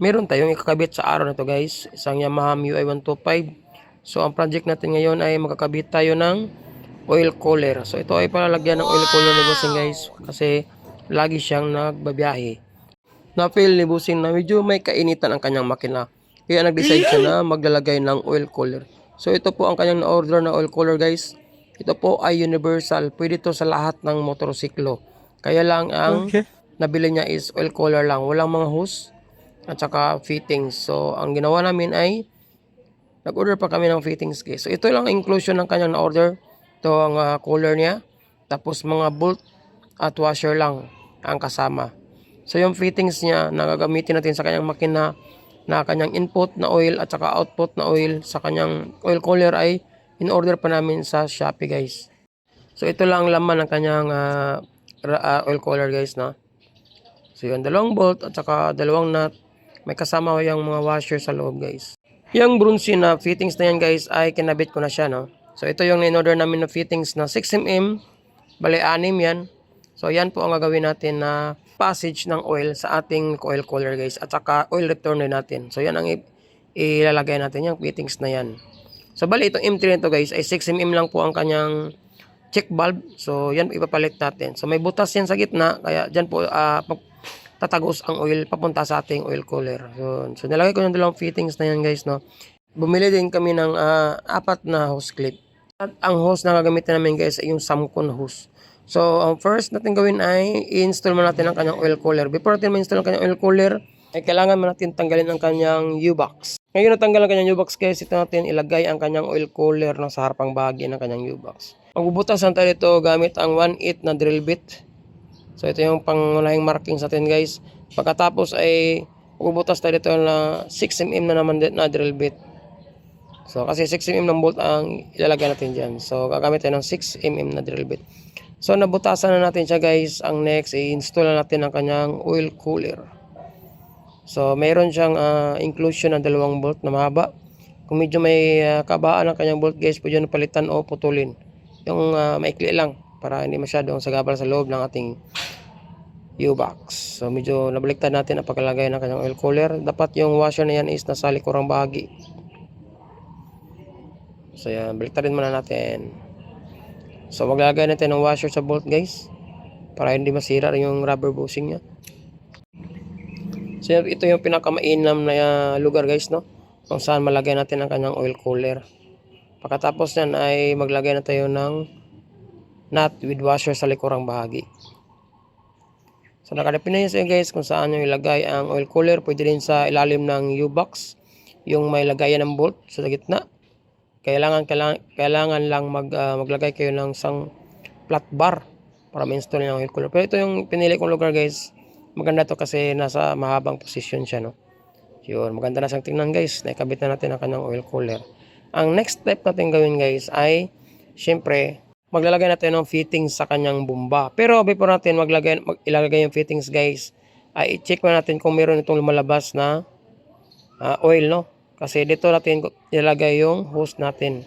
meron tayong ikakabit sa araw na to guys, isang Yamaha MIUI 125. So ang project natin ngayon ay magkakabit tayo ng oil cooler. So ito ay palalagyan ng oil cooler ni Bossing guys, kasi lagi siyang nagbabiyahe. Na-feel ni Bossing na medyo may kainitan ang kanyang makina, kaya nag-decide siya na maglalagay ng oil cooler. So ito po ang kanyang na-order na oil cooler guys. Ito po ay universal, pwede to sa lahat ng motorsiklo. Kaya lang ang nabili niya is oil cooler lang, walang mga hose at saka fittings. So ang ginawa namin ay nag-order pa kami ng fittings guys. So ito lang ang inclusion ng kanyang na-order. Ito ang cooler niya. Tapos mga bolt at washer lang ang kasama. So yung fittings niya na gagamitin natin sa kanyang makina, na kanyang input na oil at saka output na oil sa kanyang oil cooler ay in-order pa namin sa Shopee guys. So ito lang ang laman ng kanyang oil cooler guys na. So yung dalawang bolt at saka dalawang nut. May kasama ko yung mga washer sa loob guys. Yung bronze na fittings na yan guys ay kinabit ko na siya no. So ito yung in-order namin na fittings na 6mm. Bale 6 yan. So yan po ang gagawin natin na passage ng oil sa ating oil cooler guys. At saka oil returner natin. So yan ang ilalagay natin yung fittings na yan. So bali itong M3 nito guys ay 6mm lang po ang kanyang check valve. So yan ipapalit natin. So may butas yan sa gitna. Kaya dyan po tatagos ang oil papunta sa ating oil cooler. So nilagay ko yung dalawang fittings na yan guys no. Bumili din kami ng 4 na hose clip. At ang hose na gagamitin namin guys ay yung Samcon hose. So ang first natin gawin ay i-install mo natin ang kanyang oil cooler. Before natin ma-install ang kanyang oil cooler, ay kailangan mo natin tanggalin ang kanyang U-box. Ngayon natanggal ang kanyang U-box guys, ito natin ilagay ang kanyang oil cooler na sa harapang bahagi ng kanyang U-box. Magbubutasan tayo ito gamit ang 1/8 na drill bit. So ito yung pangunahing markings natin guys. Pagkatapos ay magbubutas tayo dito na 6mm na naman na drill bit. So kasi 6mm ng bolt ang ilalagay natin dyan. So gagamit tayo ng 6mm na drill bit. So nabutasan na natin siya guys. Ang next i-install na natin ang kanyang oil cooler. So mayroon siyang inclusion ng dalawang bolt na mahaba. Kung medyo may kabaan ang kanyang bolt guys, pwede nyo palitan o putulin. Yung maikli lang para hindi masyadong sagabal sa loob ng ating U-box. So medyo nabaliktad natin ang pagkalagay ng kanyang oil cooler. Dapat yung washer na yan is nasa likurang bahagi. So yan, baliktarin muna natin. So maglagay natin ng washer sa bolt guys, para hindi masira yung rubber bushing nya. So ito yung pinakamainam na lugar guys no, kung saan malagay natin ang kanyang oil cooler. Pagkatapos yan ay maglagay na tayo ng nut with washer sa likurang bahagi. So nakadepende na yun guys kung saan nyo ilagay ang oil cooler. Pwede rin sa ilalim ng U-box, yung may lagayan ng bolt sa gitna. Kailangan lang maglagay kayo ng isang flat bar para ma-install yung oil cooler. Pero ito yung pinili kong lugar guys. Maganda to kasi nasa mahabang position siya no. Yun, maganda na siyang tingnan guys. Naikabit na natin ang kanyang oil cooler. Ang next step natin gawin guys ay syempre maglalagay natin ng fittings sa kanyang bomba. Pero before natin ilagay yung fittings guys, ay i-check mo natin kung meron itong lumalabas na oil no. Kasi dito natin ilagay yung hose natin.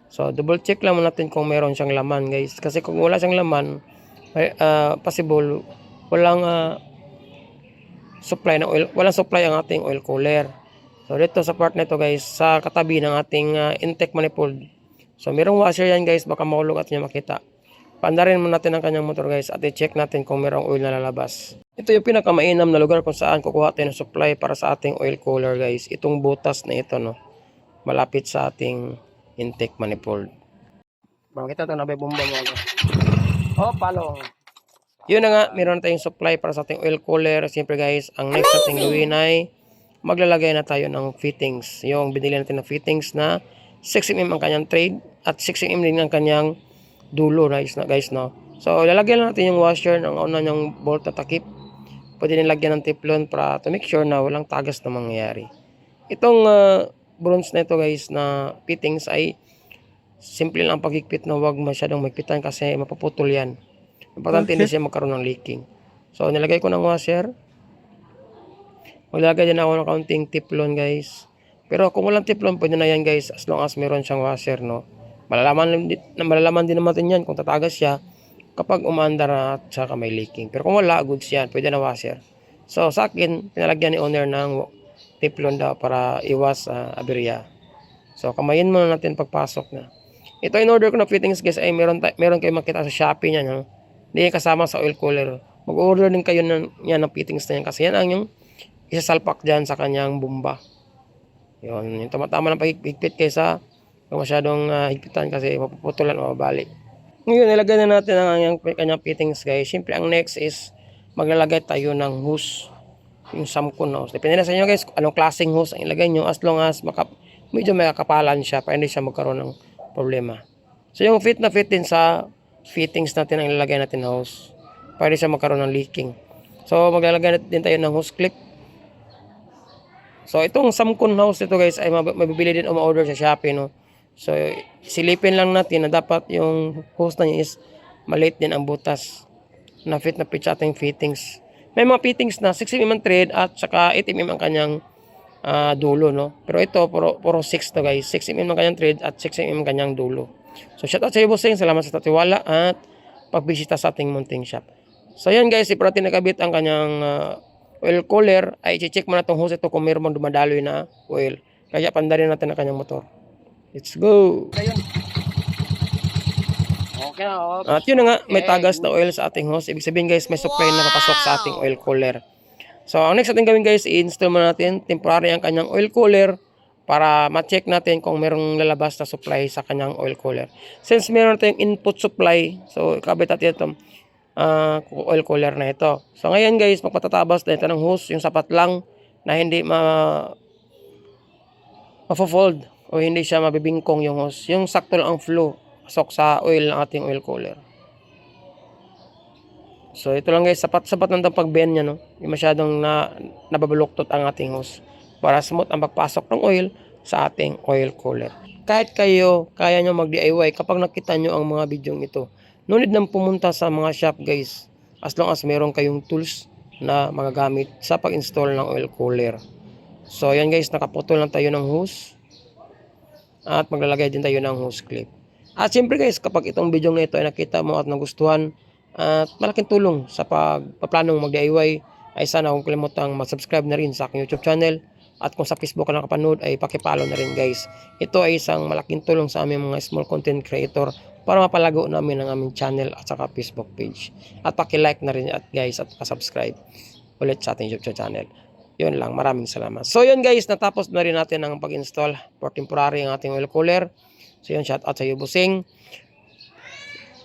So double check lang natin kung meron siyang laman guys. Kasi kung wala siyang laman, possible walang supply ng oil, walang supply ang ating oil cooler. So dito sa part nito guys, sa katabi ng ating intake manifold. So merong washer yan guys, baka mahulog at nyo makita. Paandarin mo natin ang kanyang motor guys at i-check natin kung merong oil na lalabas. Ito yung pinakamainam na lugar kung saan kukuha tayo ng supply para sa ating oil cooler guys. Itong butas na ito no, malapit sa ating intake manifold. Makita ito na may bomba mo guys. Oh, palong. Yun na nga, meron tayong supply para sa ating oil cooler. Siyempre guys, ang next natin gawin ay maglalagay na tayo ng fittings. Yung binili natin na fittings na 6mm ang kanyang thread at 6mm din ang kanyang dulo guys no. So lalagyan lang natin yung washer ng una niyang bolt na takip. Pwede din lagyan ng teflon para to make sure na walang tagas na mangyayari. Itong bronze na ito guys na fittings ay simple lang ang paghigpit na huwag masyadong magpitan kasi mapuputol yan. Importante hindi siya magkaroon ng leaking. So nilagay ko ng washer. Maglagay din ako ng kaunting teflon guys. Pero kung walang teflon, pwede na yan guys as long as meron siyang washer no. Malalaman din naman yan kung tatagas siya kapag umaandar na at saka may leaking. Pero kung wala, goods yan, pwede na washer. So sa akin, pinalagyan ni owner ng teflon daw para iwas aberya. So kamayin muna natin pagpasok na. Ito in order ko na fittings guys ay meron kayo makita sa Shopee niyan, no? Hindi yan kasama sa oil cooler. Mag-order din kayo ng fittings na yan kasi yan ang yung isasalpak dyan sa kanyang bomba. Yun, yung tama-tama ng paghigpit kaysa masyadong higpitan kasi mapuputulan o mabali. Ngayon, ilagay na natin ang kanyang fittings guys. Siyempre, ang next is maglalagay tayo ng hose. Yung samkon hose. Depende na sa inyo guys anong klaseng hose ang ilagay nyo as long as medyo may kakapalan siya para hindi siya magkaroon ng problema. So, yung fit na fit din sa fittings natin ang ilalagay natin na hose para hindi siya magkaroon ng leaking. So, maglalagay din tayo ng hose clip. So, itong samkon hose ito guys ay mabibili din o ma-order sa Shopee, no? So, silipin lang natin na dapat yung hose na niya is maliit din ang butas na fit sa ating fittings. May mga fittings na 6mm ang thread at saka 8mm ang kanyang dulo, no? Pero ito, puro 6 to guys. 6mm ang kanyang thread at 6mm ang kanyang dulo. So, shout out sa iyo, bossing. Salamat sa tatiwala at pagbisita sa ating munting shop. So, yan guys, ipro natin nakabit ang kanyang oil cooler. Ay, i-check mo na itong hose ito kung mayroon dumadaloy na oil. Kaya pandarin natin ang kanyang motor. Let's go! Okay na, At yun na nga, may tagas na oil sa ating hose. Ibig sabihin guys, may supply na papasok sa ating oil cooler. So, ang next natin gawin guys, i-install muna natin temporary ang kanyang oil cooler para ma-check natin kung merong lalabas na supply sa kanyang oil cooler. Since meron tayong input supply, so ikabit natin itong oil cooler na ito. So, ngayon guys, magpatatabas na ito ng hose, yung sapat lang na hindi ma-fold o hindi siya mabibingkong yung hose. Yung sakto lang ang flow pasok sa oil ng ating oil cooler. So ito lang guys, sapat lang ang pag-bend niya, no? Hindi masyadong nababuloktot ang ating hose para smooth ang pagpasok ng oil sa ating oil cooler. Kahit kayo, kaya nyo mag-DIY kapag nakita nyo ang mga video ito. No need nang pumunta sa mga shop guys. As long as meron kayong tools na magagamit sa pag-install ng oil cooler. So yan guys, nakaputol lang tayo ng hose. At maglalagay din tayo ng hose clip. At siyempre guys, kapag itong video na ito ay nakita mo at nagustuhan at malaking tulong sa pagpaplanong mag-DIY, ay sana huwag kalimutang mag-subscribe na rin sa aking YouTube channel. At kung sa Facebook ka nakapanood ay pakipollow na rin guys. Ito ay isang malaking tulong sa aming mga small content creator para mapalago namin ang aming channel at saka Facebook page. At paki-like na rin at guys at pa-subscribe ulit sa ating YouTube channel. Yun lang, maraming salamat. So yun guys, natapos na rin natin ang pag-install for temporary ang ating oil cooler. So yun, shout out sa iyo, bossing.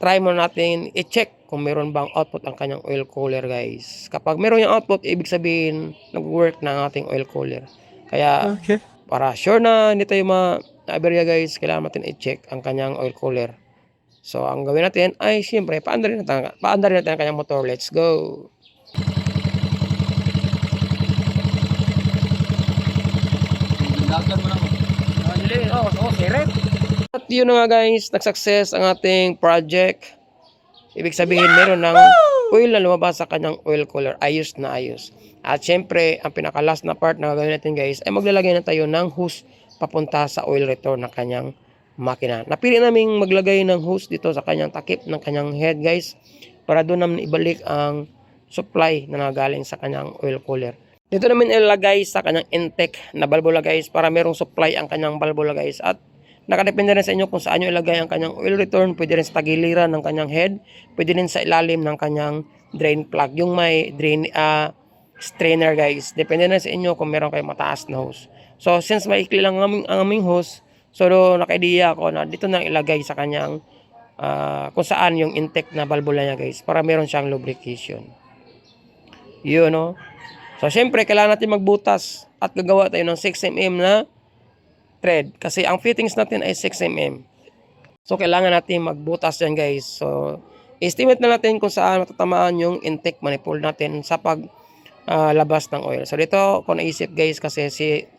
Try mo natin i-check kung meron bang output ang kanyang oil cooler guys. Kapag meron yung output, ibig sabihin nag-work na ang ating oil cooler. Kaya para sure na hindi tayo ma-aberya guys, kailangan natin i-check ang kanyang oil cooler. So ang gawin natin ay siyempre paandarin natin ang kanyang motor. Let's go! Dagan mo na mo. At yun na nga guys, nag-success ang ating project. Ibig sabihin meron ng oil na lumabas sa kanyang oil cooler. Ayos na ayos. At syempre, ang pinaka-last na part na gagawin natin guys, ay maglalagay na tayo ng hose papunta sa oil return ng kanyang makina. Napili namin maglagay ng hose dito sa kanyang takip ng kanyang head guys, para doon namin ibalik ang supply na nagaling sa kanyang oil cooler. Dito namin ilalagay sa kanyang intake na balbula guys, para merong supply ang kanyang balbula guys. At nakadepende rin sa inyo kung saan nyo ilagay ang kanyang oil return. Pwede rin sa tagiliran ng kanyang head, pwede rin sa ilalim ng kanyang drain plug, yung may drain strainer guys. Depende na sa inyo kung meron kayong mataas na hose. So since maikli lang ang aming hose, so naka-idea ako na dito na ilagay sa kanyang kung saan yung intake na balbula niya guys, para meron siyang lubrication. Yun, no? So syempre kailangan natin magbutas at gagawa tayo ng 6mm na thread kasi ang fittings natin ay 6mm. So kailangan natin magbutas yan guys. So estimate na natin kung saan matatamaan yung intake manifold natin sa pag labas ng oil. So dito ko naisip guys kasi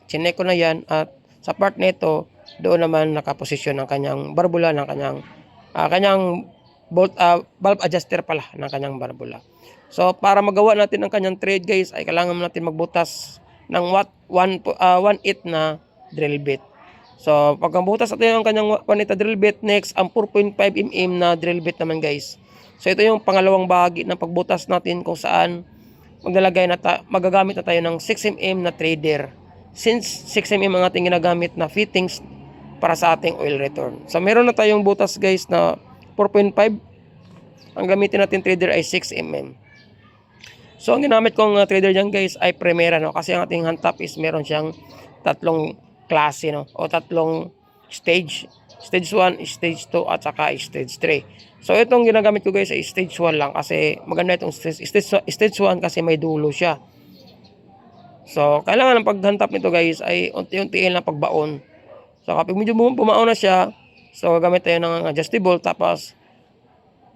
chinek ko na yan, at sa part nito doon naman nakaposisyon ng kanyang barbula ng kanyang valve adjuster pala ng kanyang barbula. So para magawa natin ang kanyang thread guys ay kailangan natin magbutas ng 1/8 na drill bit. So pag butas natin ang kanyang 1/8 na drill bit, next ang 4.5mm na drill bit naman guys. So ito yung pangalawang bahagi ng pagbutas natin kung saan magagamit na tayo ng 6mm na threader. since 6mm ang ating ginagamit na fittings para sa ating oil return. So meron na tayong butas guys na 4.5. Ang gamitin natin trader ay 6mm. So ang ginamit kong trader dyan guys ay Primera, no? Kasi ang ating hand tap is meron siyang tatlong klase, no? O tatlong stage. Stage 1, stage 2 at saka stage 3. So itong ginagamit ko guys ay stage 1 lang kasi maganda itong stage 1 kasi may dulo siya. So kailangan ng pag-hand tap nito guys ay unti-untiin lang pagbaon. So kapag medyo bumaon na siya, so gagamit tayo ng adjustable tapos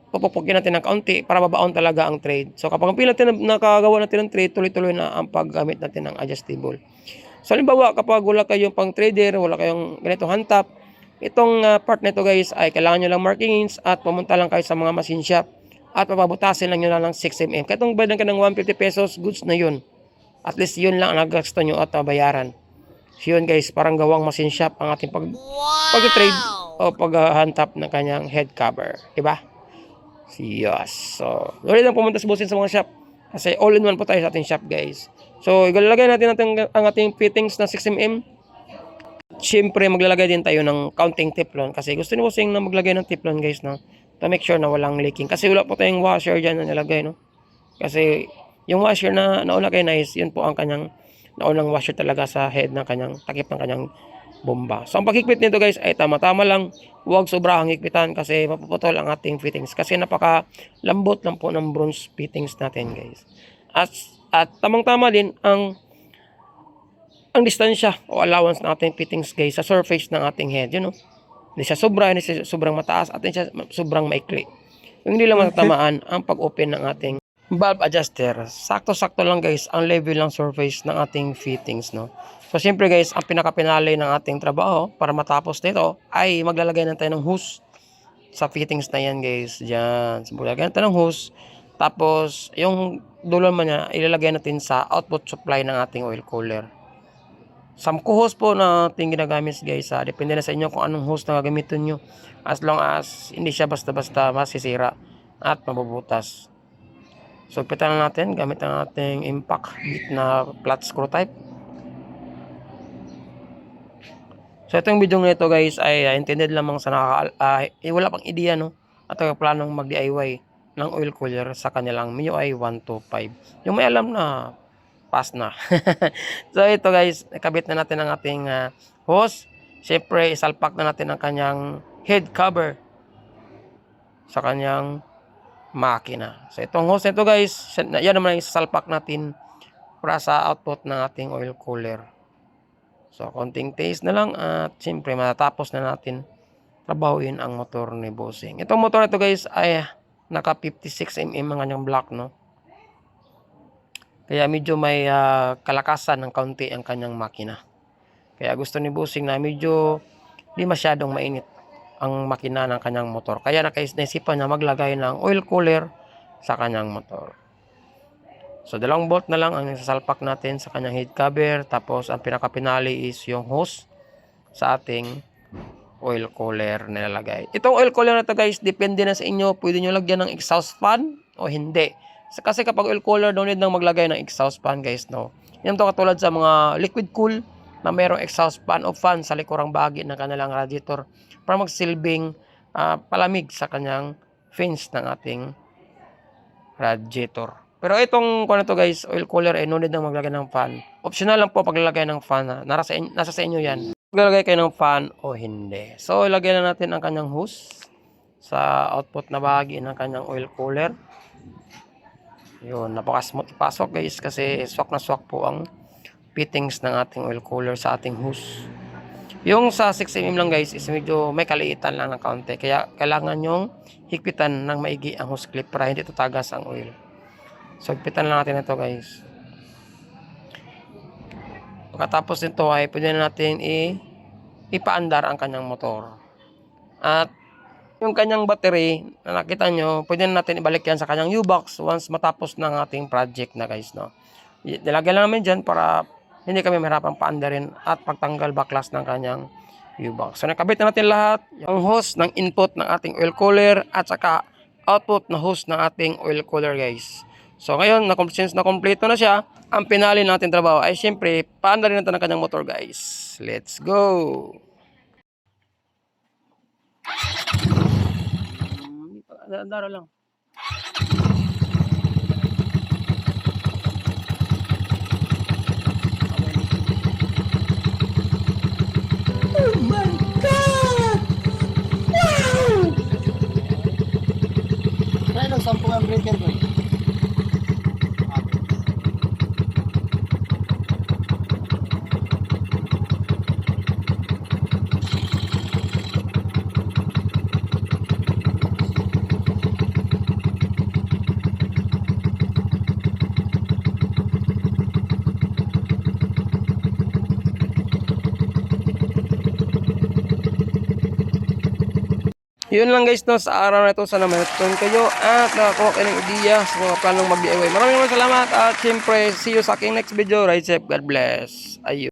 pupupukin natin ng kaunti para babaon talaga ang trade. So kapag nakagawa natin ng trade, tuloy-tuloy na ang paggamit natin ng adjustable. So halimbawa kapag wala kayong pang trader, wala kayong ganito hand tap, itong part nito guys ay kailangan nyo lang markings at pumunta lang kayo sa mga machine shop at papabutasin lang nyo lang ng 6mm. Katong bayadan ka ng 150 pesos, goods na yun. At least yun lang ang nagasto nyo at bayaran. So yun guys, parang gawang machine shop ang ating pag-trade o pag-hand tap ng kanyang head cover. Diba? Yes. So, ulit lang pumunta sa busin sa mga shop. Kasi all-in-one po tayo sa ating shop, guys. So, ilalagay natin ang ating fittings na 6mm. Siyempre, maglalagay din tayo ng counting teflon. Kasi gusto ni Bossing na maglagay ng teflon, guys, no? To make sure na walang leaking. Kasi wala po tayong washer dyan na nilagay, no? Kasi, yung washer na nauna kay Nice, yun po ang kanyang naunang washer talaga sa head ng kanyang takip ng kanyang bomba. So, ang paghigpit nito guys ay tama-tama lang. Huwag sobrang higpitan kasi mapuputol ang ating fittings. Kasi napaka lambot lang po ng bronze fittings natin guys. At tamang-tama din ang distansya o allowance ng ating fittings guys sa surface ng ating head. You know? Hindi siya sobrang mataas at hindi siya sobrang maikli. Yung hindi lang matatamaan ang pag-open ng ating valve adjuster. Sakto-sakto lang guys ang level ng surface ng ating fittings, no? So siyempre guys, ang pinaka-pinali ng ating trabaho para matapos nito ay maglalagay na tayo ng hose sa fittings na yan guys. Diyan. So, maglalagay na tayo ng hose. Tapos yung dulo man niya ilalagay natin sa output supply ng ating oil cooler. Samko hose po na ating ginagamit guys. Depende na sa inyo kung anong hose na gagamitin nyo. As long as hindi siya basta-basta masisira at mabubutas. So, pitan na natin gamit ang ating impact bit na flat screw type. So, itong video nito guys ay intended lamang sa wala pang idea, no? At planong mag-DIY ng oil cooler sa kanilang MIUI 125. Yung may alam na, pass na. So, ito guys, nakabit na natin ang ating hose. Siyempre, isalpak na natin ang kanyang head cover sa kanyang makina. So, itong hose nito guys, yan naman ang isasalpak natin para sa output ng ating oil cooler. So, konting taste na lang at siyempre matatapos na natin trabahuin ang motor ni Bossing. Itong motor na ito guys ay naka 56mm ang kanyang block, no? Kaya medyo may kalakasan ng kaunti ang kanyang makina. Kaya gusto ni Bossing na medyo di masyadong mainit ang makina ng kanyang motor. Kaya naisipan niya maglagay ng oil cooler sa kanyang motor. So, 2 bolt na lang ang sasalpak natin sa kanyang head cover. Tapos, ang pinaka-pinali is yung hose sa ating oil cooler na nilalagay. Itong oil cooler na to guys, depende na sa inyo. Pwede nyo lagyan ng exhaust fan o hindi. Kasi kapag oil cooler, don't need nang maglagay ng exhaust fan guys, no? Yan to katulad sa mga liquid cool na mayroong exhaust fan o fan sa likurang bahagi ng kanilang radiator para magsilbing palamig sa kanyang fins ng ating radiator. Pero itong to guys, oil cooler ay no need nang maglagay ng fan. Optional lang po paglalagay ng fan. Nasa sa inyo yan. Maglalagay kayo ng fan o hindi. So, ilagay na natin ang kanyang hose sa output na bahagi ng kanyang oil cooler. Yun, napaka-smooth ipasok guys kasi swak na swak po ang fittings ng ating oil cooler sa ating hose. Yung sa 6mm lang guys is medyo may kaliitan lang ng kaunti. Kaya kailangan yung higpitan ng maigi ang hose clip para hindi tatagas ang oil. So, higpitan lang natin ito guys. Pagkatapos nito ay pwede na natin ipaandar ang kanyang motor. At yung kanyang battery na nakita nyo, pwede na natin ibalik yan sa kanyang U-box once matapos ng ating project na guys, no? Nilagay lang namin dyan para hindi kami mahirapan paandarin at pagtanggal backlash ng kanyang U-box. So, nakabit na natin lahat. Yung hose ng input ng ating oil cooler at saka output na hose ng ating oil cooler guys. So ngayon, since na kompleto na siya, ang pinali natin trabaho ay siyempre, paanda rin natin ang kanyang motor guys. Let's go! Daro lang. Kaya nang sampung ang breaker ko. Yun lang guys no, sa araw na ito sana may natutunan kayo at nakakuha kayo ng ideya sa mga planong mag-DIY. Maraming salamat at syempre see you sa aking next video. Ride safe, God bless. Ayun.